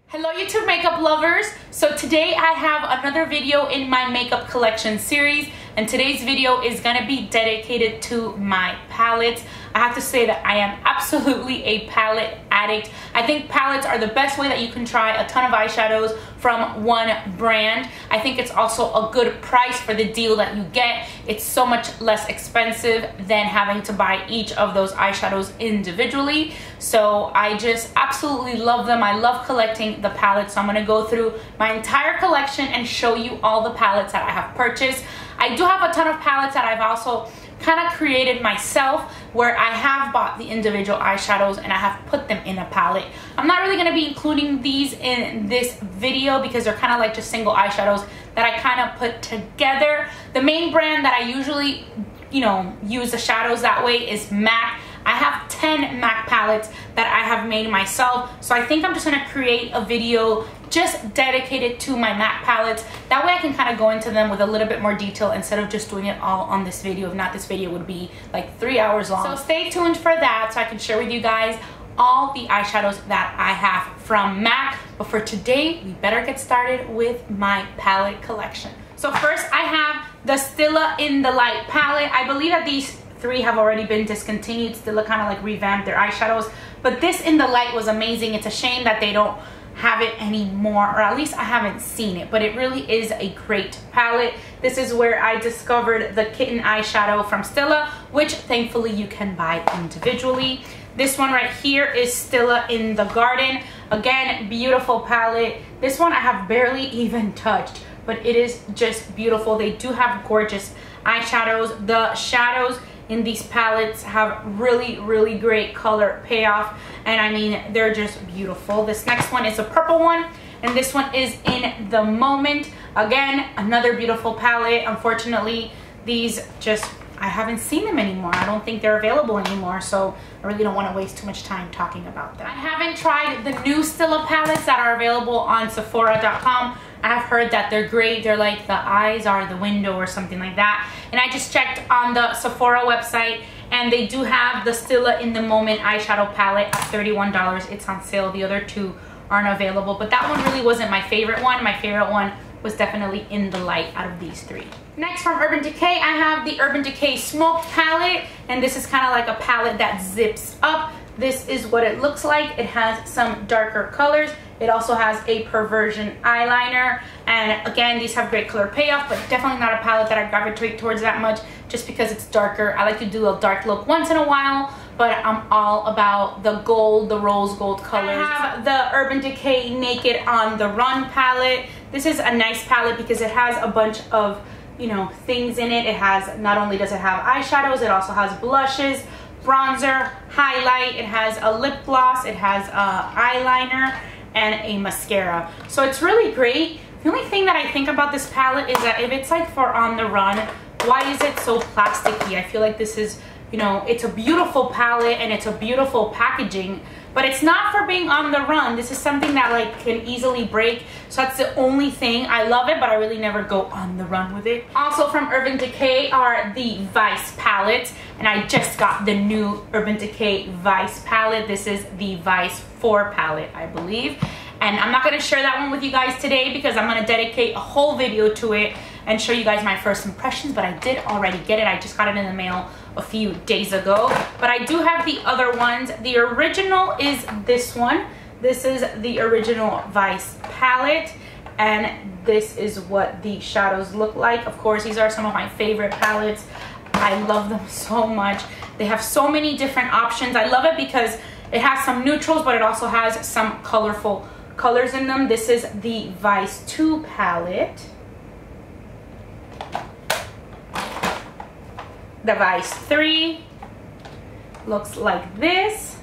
Hello YouTube makeup lovers. So today I have another video in my makeup collection series, and today's video is going to be dedicated to my palettes. I have to say that I am absolutely a palette addict. I think palettes are the best way that you can try a ton of eyeshadows from one brand. I think it's also a good price for the deal that you get. It's so much less expensive than having to buy each of those eyeshadows individually. So I just absolutely love them. I love collecting the palettes. So I'm going to go through my entire collection and show you all the palettes that I have purchased. I do have a ton of palettes that I've also kind of created myself, where I have bought the individual eyeshadows and I have put them in a palette. I'm not really going to be including these in this video because they're kind of like just single eyeshadows that I kind of put together. The main brand that I usually, use the shadows that way is MAC. I have 10 MAC palettes that I have made myself, so I think I'm just going to create a video just dedicated to my MAC palettes. That way I can kind of go into them with a little bit more detail instead of just doing it all on this video. If not, this video would be like 3 hours long. So stay tuned for that so I can share with you guys all the eyeshadows that I have from MAC. But for today, we better get started with my palette collection. So first I have the Stila in the Light palette. I believe that these three have already been discontinued. Stila kind of like revamped their eyeshadows, but this in the Light was amazing. It's a shame that they don't have it anymore, or at least I haven't seen it, but it really is a great palette. This is where I discovered the kitten eyeshadow from Stila, which thankfully you can buy individually. This one right here is Stila in the Garden. Again, beautiful palette. This one I have barely even touched, but it is just beautiful. They do have gorgeous eyeshadows. The shadows in these palettes have really great color payoff, and I mean, they're just beautiful. This next one is a purple one, and this one is In the Moment. Again, another beautiful palette. Unfortunately, these I haven't seen them anymore. I don't think they're available anymore, so I really don't want to waste too much time talking about them. I haven't tried the new Stila palettes that are available on Sephora.com. I've heard that they're great. They're like the eyes are the window or something like that. And I just checked on the Sephora website, and they do have the Stila in the Moment eyeshadow palette at $31. It's on sale. The other two aren't available, but that one really wasn't my favorite one. My favorite one was definitely In the Light out of these three. Next, from Urban Decay, I have the Urban Decay Smoke palette, and this is kind of like a palette that zips up. This is what it looks like. It has some darker colors. It also has a Perversion eyeliner, and again, these have great color payoff, but definitely not a palette that I gravitate towards that much just because it's darker. I like to do a dark look once in a while, but I'm all about the gold, the rose gold colors. I have the Urban Decay Naked on the Run palette. This is a nice palette because it has a bunch of, things in it. It has, not only does it have eyeshadows, it also has blushes, bronzer, highlight, it has a lip gloss, it has eyeliner, and a mascara. So it's really great. The only thing that I think about this palette is that if it's like for on the run, why is it so plasticky? I feel like this is, it's a beautiful palette and it's a beautiful packaging, but it's not for being on the run. This is something that like can easily break. So that's the only thing. I love it, but I really never go on the run with it. Also from Urban Decay are the Vice palettes, and I just got the new Urban Decay Vice palette. This is the Vice 4 palette, I believe. And I'm not going to share that one with you guys today because I'm going to dedicate a whole video to it and show you guys my first impressions, but I did already get it. I just got it in the mail a few days ago. But I do have the other ones. The original is this one. This is the original Vice palette, and this is what the shadows look like. Of course, these are some of my favorite palettes. I love them so much. They have so many different options. I love it because it has some neutrals, but it also has some colorful colors in them. This is the Vice 2 palette. The Vice 3 looks like this.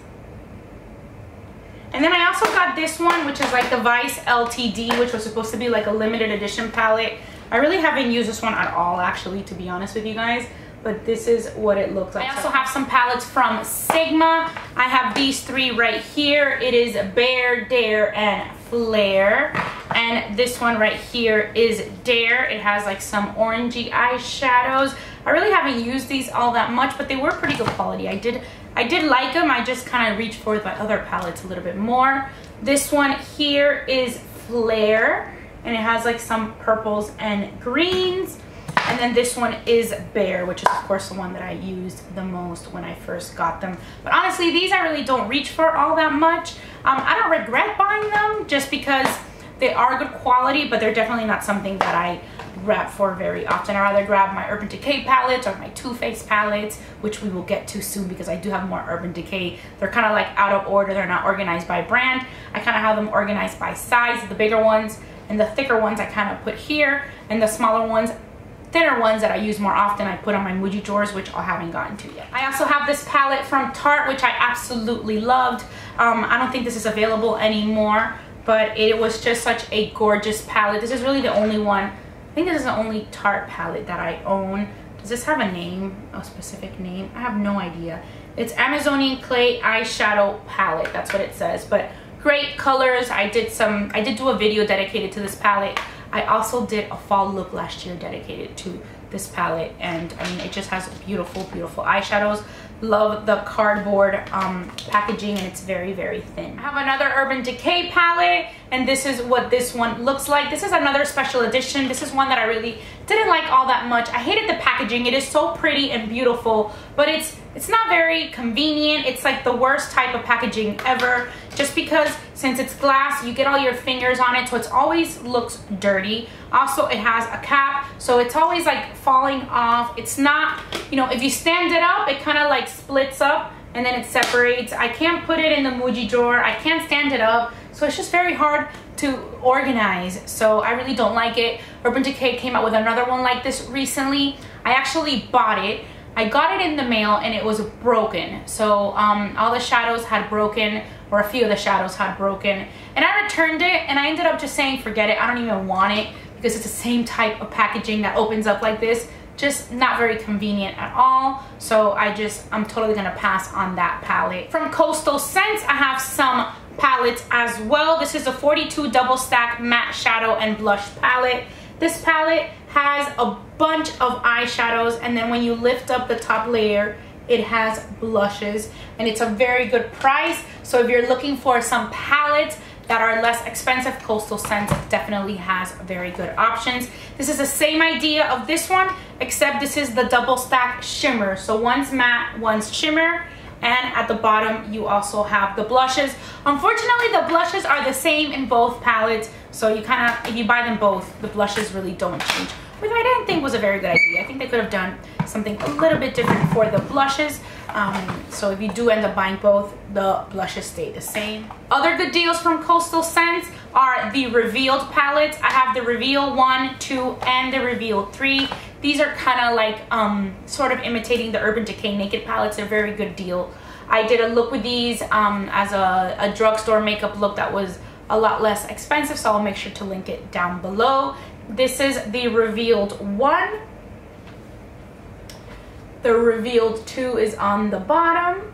And then I also got this one, which is like the Vice LTD, which was supposed to be like a limited edition palette. I really haven't used this one at all, actually, to be honest with you guys. But this is what it looks like. I also have some palettes from Sigma. I have these three right here. It is Bare, Dare, and Flare. And this one right here is Dare. It has like some orangey eyeshadows. I really haven't used these all that much, but they were pretty good quality. I did like them. I just kind of reached for my other palettes a little bit more. This one here is Flare, and it has like some purples and greens. And then this one is Bare, which is of course the one that I used the most when I first got them. But honestly, these I really don't reach for all that much. I don't regret buying them just because they are good quality, but they're definitely not something that I grab for very often. I rather grab my Urban Decay palettes or my Too Faced palettes, which we will get to soon because I do have more Urban Decay. They're kind of like out of order. They're not organized by brand. I kind of have them organized by size. The bigger ones and the thicker ones I kind of put here, and the smaller ones, thinner ones that I use more often, I put on my Muji drawers, which I haven't gotten to yet. I also have this palette from Tarte, which I absolutely loved. I don't think this is available anymore, but it was just such a gorgeous palette. This is really the only one. I think this is the only Tarte palette that I own. Does this have a name, a specific name? I have no idea. It's Amazonian Clay Eyeshadow Palette. That's what it says, but great colors. I did do a video dedicated to this palette. I also did a fall look last year dedicated to this palette, and I mean, it just has beautiful, beautiful eyeshadows. Love the cardboard packaging, and it's very, very thin. I have another Urban Decay palette, and this is what this one looks like. This is another special edition. This is one that I really didn't like all that much. I hated the packaging. It is so pretty and beautiful, but it's not very convenient. It's like the worst type of packaging ever, just because since it's glass, you get all your fingers on it, so it always looks dirty. Also, it has a cap, so it's always like falling off. It's not, you know, if you stand it up, it kind of like splits up and then it separates. I can't put it in the Muji drawer. I can't stand it up, so it's just very hard to organize. So I really don't like it. Urban Decay came out with another one like this recently. I actually bought it. I got it in the mail and it was broken. So all the shadows had broken, or a few of the shadows had broken, and I returned it, and I ended up just saying forget it. I don't even want it because it's the same type of packaging that opens up like this. Just not very convenient at all. So I'm totally gonna pass on that palette. From Coastal Scents, I have some palettes as well. This is a 42 double stack matte shadow and blush palette. This palette has a bunch of eyeshadows, and then when you lift up the top layer, it has blushes, and it's a very good price. So if you're looking for some palettes that are less expensive, Coastal Scents definitely has very good options. This is the same idea of this one, except this is the double stack shimmer. So one's matte, one's shimmer, and at the bottom you also have the blushes. Unfortunately, the blushes are the same in both palettes, so you kind of, if you buy them both, the blushes really don't change, which I didn't think was a very good idea. I think they could have done something a little bit different for the blushes. So if you do end up buying both, the blushes stay the same. Other good deals from Coastal Scents are the Revealed palettes. I have the Reveal 1, 2, and the Reveal 3. These are kind of like sort of imitating the Urban Decay Naked palettes. They're a very good deal. I did a look with these as a drugstore makeup look that was a lot less expensive, so I'll make sure to link it down below. This is the Revealed 1. The Revealed 2 is on the bottom.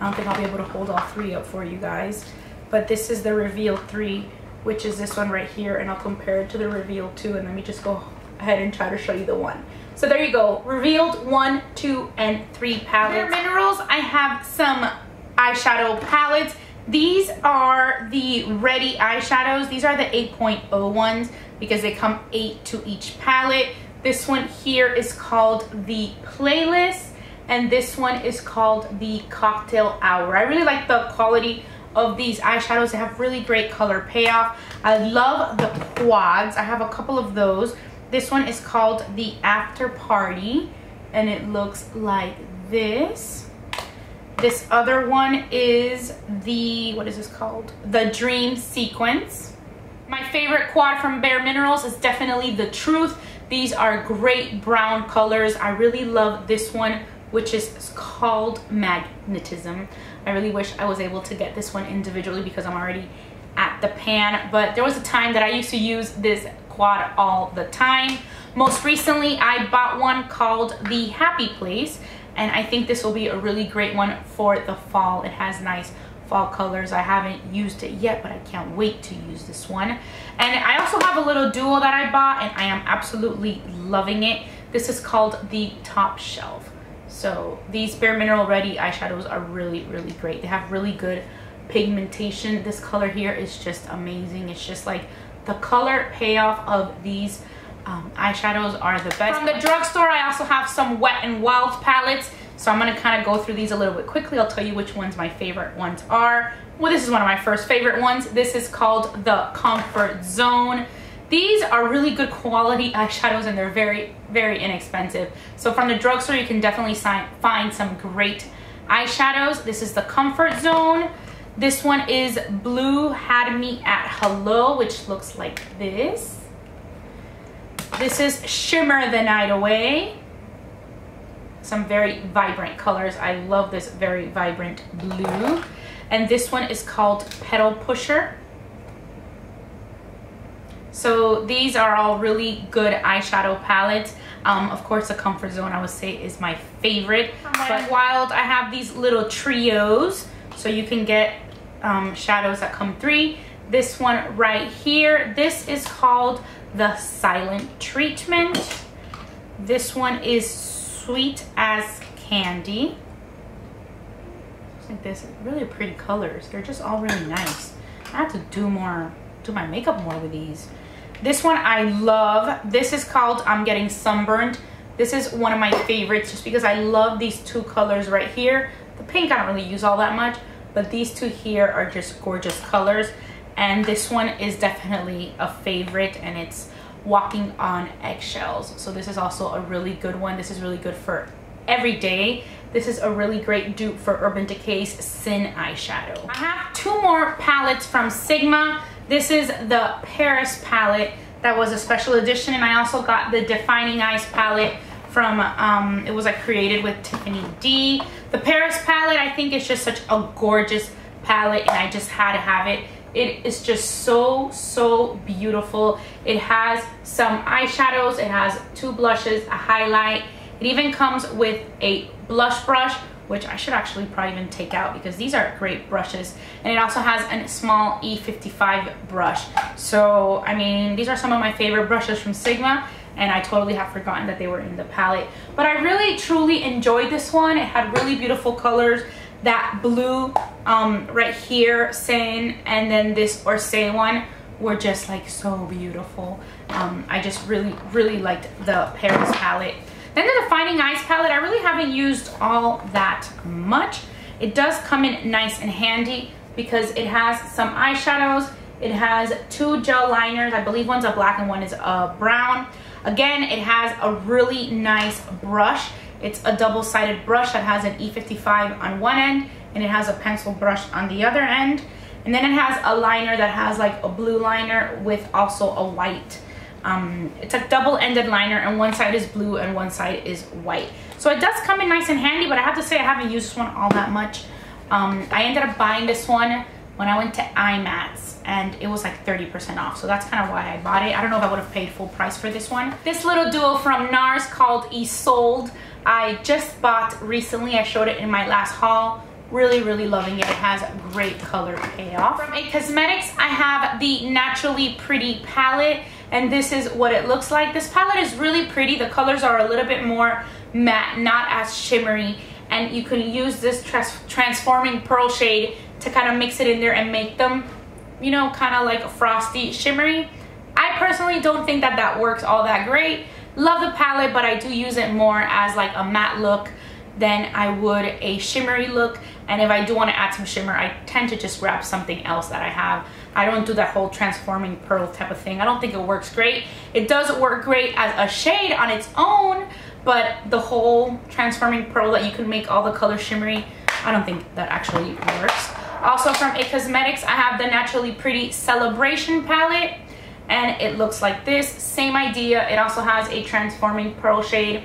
I don't think I'll be able to hold all three up for you guys, but this is the Revealed 3, which is this one right here, and I'll compare it to the Revealed 2, and let me just go ahead and try to show you the one. So there you go, Revealed 1, 2, and 3 palettes. BareMinerals, I have some eyeshadow palettes. These are the Ready eyeshadows. These are the 8.0 ones because they come 8 to each palette. This one here is called the Playlist, and this one is called the Cocktail Hour. I really like the quality of these eyeshadows. They have really great color payoff. I love the quads. I have a couple of those. This one is called the After Party, and it looks like this. This other one is the, what is this called? The Dream Sequence. My favorite quad from BareMinerals is definitely the Truth. These are great brown colors. I really love this one, which is called Magnetism. I really wish I was able to get this one individually because I'm already at the pan, but there was a time that I used to use this quad all the time. Most recently, I bought one called the Happy Place, and I think this will be a really great one for the fall. It has nice fall colors. I haven't used it yet, but I can't wait to use this one. And I also have a little duo that I bought, and I am absolutely loving it. This is called the Top Shelf. So these Bare Mineral Ready eyeshadows are really, really great. They have really good pigmentation. This color here is just amazing. It's just like the color payoff of these eyeshadows are the best. From the drugstore, I also have some Wet and Wild palettes. So I'm going to kind of go through these a little bit quickly. I'll tell you which ones my favorite ones are. Well, this is one of my first favorite ones. This is called the Comfort Zone. These are really good quality eyeshadows and they're very, very inexpensive. So from the drugstore, you can definitely find some great eyeshadows. This is the Comfort Zone. This one is Blue Had Me at Hello, which looks like this. This is Shimmer the Night Away. Some very vibrant colors. I love this very vibrant blue. And this one is called Petal Pusher. So these are all really good eyeshadow palettes. Of course, the Comfort Zone I would say is my favorite. But Wild, I have these little trios, so you can get shadows that come three. This one right here, this is called the Silent Treatment. This one is Sweet as Candy. Looks like this. Really pretty colors. They're just all really nice. I have to do my makeup more with these. This one I love. This is called I'm Getting Sunburned. This is one of my favorites just because I love these two colors right here. The pink I don't really use all that much, but these two here are just gorgeous colors. And this one is definitely a favorite, and it's Walking on Eggshells. So this is also a really good one. This is really good for every day. This is a really great dupe for Urban Decay's Sin eyeshadow. I have two more palettes from Sigma. This is the Paris palette that was a special edition, and I also got the Defining Eyes palette from it was like created with Tiffany D. The Paris palette, I think, is just such a gorgeous palette, and I just had to have it. It is just so beautiful. It has some eyeshadows, it has two blushes, a highlight. It even comes with a blush brush, which I should actually probably even take out because these are great brushes. And it also has a small E55 brush. So, I mean, these are some of my favorite brushes from Sigma, and I totally have forgotten that they were in the palette. But I really, truly enjoyed this one. It had really beautiful colors. That blue right here, Sin, and then this Orsay one were just like so beautiful. I just really liked the Paris palette. Then the Defining Eyes palette, I really haven't used all that much. It does come in nice and handy because it has some eyeshadows. It has two gel liners. I believe one's a black and one is a brown. Again, it has a really nice brush. It's a double-sided brush that has an E55 on one end, and it has a pencil brush on the other end. And then it has a liner that has like a blue liner with also a white. It's a double-ended liner, and one side is blue and one side is white. So it does come in nice and handy, but I have to say I haven't used this one all that much. I ended up buying this one when I went to IMATS, and it was like 30% off. So that's kind of why I bought it. I don't know if I would have paid full price for this one. This little duo from Nars called Isolde, I just bought recently. I showed it in my last haul. Really loving it. It has great color payoff. From IT Cosmetics, I have the Naturally Pretty palette, and this is what it looks like. This palette is really pretty. The colors are a little bit more matte, not as shimmery, and you can use this transforming pearl shade to kind of mix it in there and make them, you know, kind of like a frosty shimmery. I personally don't think that that works all that great. Love the palette, but I do use it more as like a matte look than I would a shimmery look. And if I do want to add some shimmer, I tend to just grab something else that I have. I don't do that whole transforming pearl type of thing. I don't think it works great. It does work great as a shade on its own, but the whole transforming pearl that you can make all the color shimmery, I don't think that actually works. Also from IT Cosmetics, I have the Naturally Pretty Celebration palette, and it looks like this. Same idea. It also has a transforming pearl shade.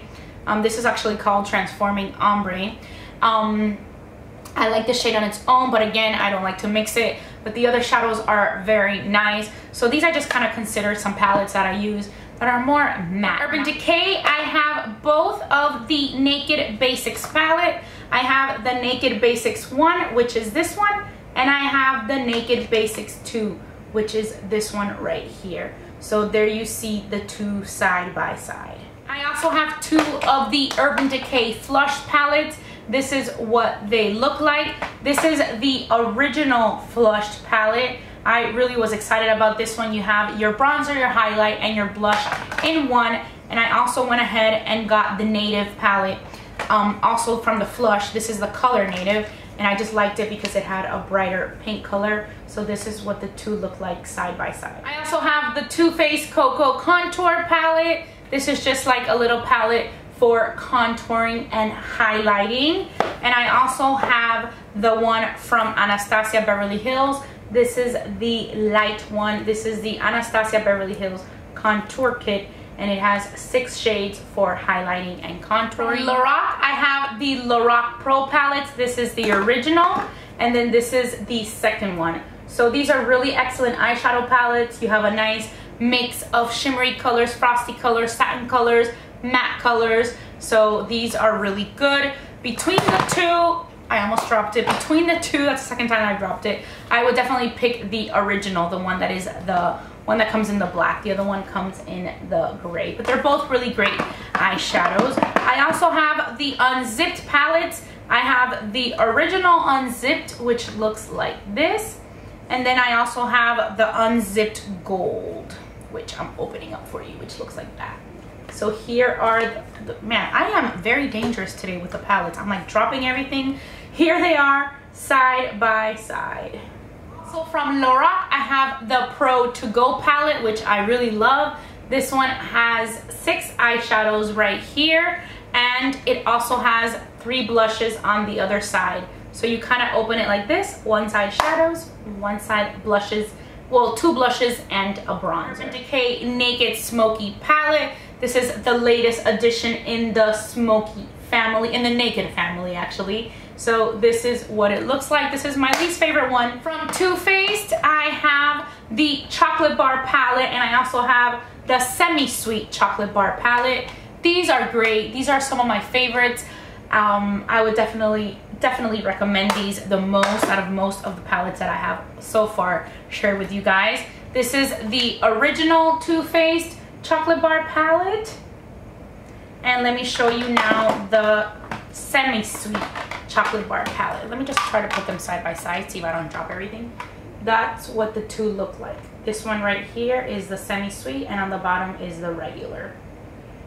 This is actually called Transforming Ombre. I like the shade on its own, but again, I don't like to mix it. But the other shadows are very nice. So these I just kind of consider some palettes that I use that are more matte. Urban Decay, I have both of the Naked Basics palette. I have the Naked Basics 1, which is this one, and I have the Naked Basics 2, which is this one right here. So there you see the two side by side. I also have 2 of the Urban Decay Flush palettes. This is what they look like. This is the original flushed palette. I really was excited about this one. You have your bronzer, your highlight, and your blush in one. And I also went ahead and got the Native palette, also from the Flush. This is the color Native, and I just liked it because it had a brighter pink color. So this is what the 2 look like side by side. I also have the Too Faced Cocoa Contour palette. This is just like a little palette for contouring and highlighting. And I also have the one from Anastasia Beverly Hills. This is the light one. This is the Anastasia Beverly Hills Contour Kit, and it has 6 shades for highlighting and contouring. Lorac, I have the Lorac Pro palettes. This is the original, and then this is the second one. So these are really excellent eyeshadow palettes. You have a nice mix of shimmery colors, frosty colors, satin colors, matte colors. So these are really good. Between the 2, I almost dropped it. Between the 2, that's the second time I dropped it, I would definitely pick the original, the one that is the one that comes in the black. The other one comes in the gray, but they're both really great eyeshadows. I also have the unzipped palettes. I have the original unzipped, which looks like this, and then I also have the unzipped gold, which I'm opening up for you, which looks like that. So here are man, I am very dangerous today with the palettes. I'm like dropping everything. Here they are side by side. So from Lorac, I have the Pro To Go palette, which I really love. This one has 6 eyeshadows right here, and it also has 3 blushes on the other side. So you kind of open it like this. One side shadows, one side blushes. Well, 2 blushes and a bronzer. Decay Naked Smoky palette. This is the latest addition in the smoky family, in the naked family actually. So this is what it looks like. This is my least favorite one. From Too Faced, I have the Chocolate Bar palette, and I also have the Semi-Sweet Chocolate Bar palette. These are great. These are some of my favorites. I would definitely recommend these the most out of most of the palettes that I have so far shared with you guys. This is the original Too Faced Chocolate Bar palette, and let me show you now the Semi-Sweet Chocolate Bar palette. Let me just try to put them side by side, see if I don't drop everything. That's what the 2 look like. This one right here is the Semi-Sweet, and on the bottom is the regular.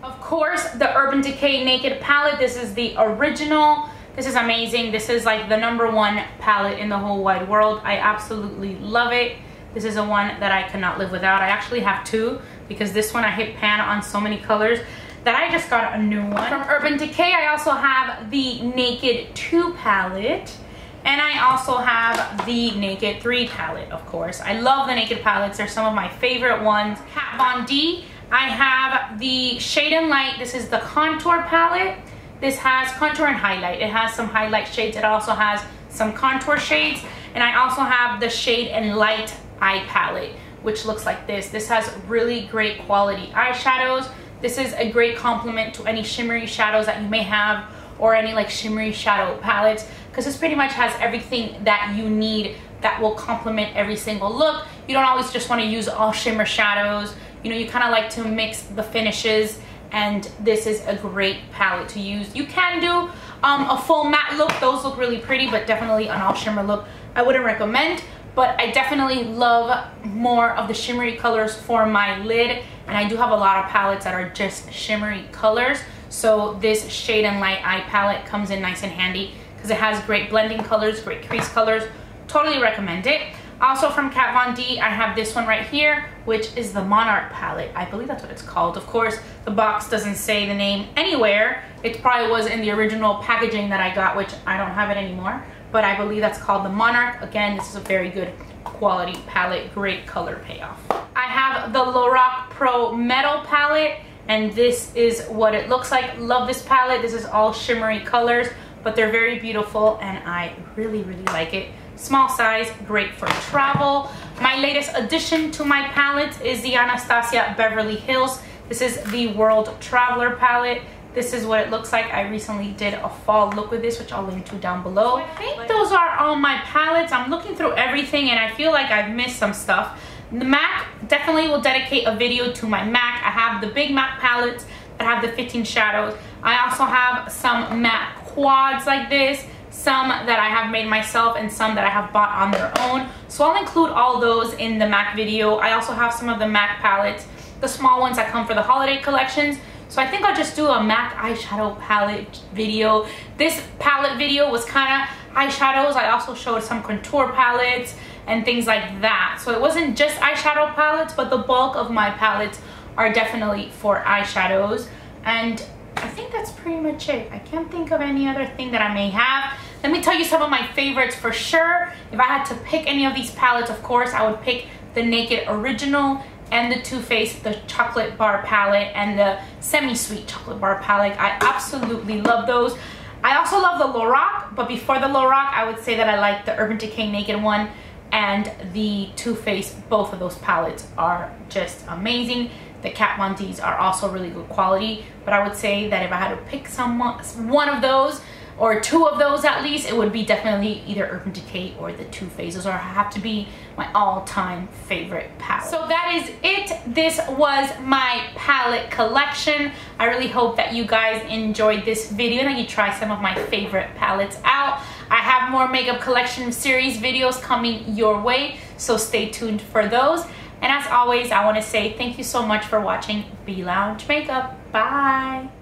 Of course, the Urban Decay Naked palette. This is the original. This is amazing. This is like the #1 palette in the whole wide world. I absolutely love it. This is a one that I cannot live without. I actually have 2 because this one I hit pan on so many colors that I just got a new one. From Urban Decay, I also have the Naked 2 palette, and I also have the Naked 3 palette, of course. I love the Naked palettes. They're some of my favorite ones. Kat Von D, I have the Shade and Light. This is the Contour palette. This has contour and highlight. It has some highlight shades. It also has some contour shades. And I also have the Shade and Light eye palette, which looks like this. This has really great quality eyeshadows. This is a great complement to any shimmery shadows that you may have, or any like shimmery shadow palettes, because this pretty much has everything that you need that will complement every single look. You don't always just want to use all shimmer shadows. You know, you kind of like to mix the finishes, and this is a great palette to use. You can do a full matte look. Those look really pretty, but definitely an all shimmer look I wouldn't recommend. But I definitely love more of the shimmery colors for my lid, and I do have a lot of palettes that are just shimmery colors. So this Shade and Light eye palette comes in nice and handy because it has great blending colors, great crease colors. Totally recommend it. Also from Kat Von D, I have this one right here, which is the Monarch palette. I believe that's what it's called. Of course, the box doesn't say the name anywhere. It probably was in the original packaging that I got, which I don't have it anymore. But I believe that's called the Monarch. Again, this is a very good quality palette, great color payoff. I have the Lorac Pro Metal palette, and this is what it looks like. Love this palette. This is all shimmery colors, but they're very beautiful, and I really, really like it. Small size, great for travel. My latest addition to my palette is the Anastasia Beverly Hills. This is the World Traveler palette. This is what it looks like. I recently did a fall look with this, which I'll link to down below. I think those are all my palettes. I'm looking through everything, and I feel like I've missed some stuff. The MAC, definitely will dedicate a video to my MAC. I have the big MAC palettes. that have the 15 shadows. I also have some matte quads like this, some that I have made myself and some that I have bought on their own. So I'll include all those in the MAC video. I also have some of the MAC palettes, the small ones that come for the holiday collections. So I think I'll just do a MAC eyeshadow palette video. This palette video was kind of eyeshadows. I also showed some contour palettes and things like that. So it wasn't just eyeshadow palettes, but the bulk of my palettes are definitely for eyeshadows. And I think that's pretty much it. I can't think of any other thing that I may have. Let me tell you some of my favorites for sure. If I had to pick any of these palettes, of course, I would pick the Naked Original and the Too Faced, the Chocolate Bar palette, and the Semi-Sweet Chocolate Bar palette. I absolutely love those. I also love the Lorac, but before the Lorac, I would say that I like the Urban Decay Naked one and the Too Faced. Both of those palettes are just amazing. The Kat Von D's are also really good quality, but I would say that if I had to pick one of those, or two of those at least, it would be definitely either Urban Decay or the Too Faced. Those have to be my all-time favorite palette. So that is it. This was my palette collection. I really hope that you guys enjoyed this video and that you try some of my favorite palettes out. I have more makeup collection series videos coming your way, so stay tuned for those. And as always, I want to say thank you so much for watching B Lounge Makeup. Bye!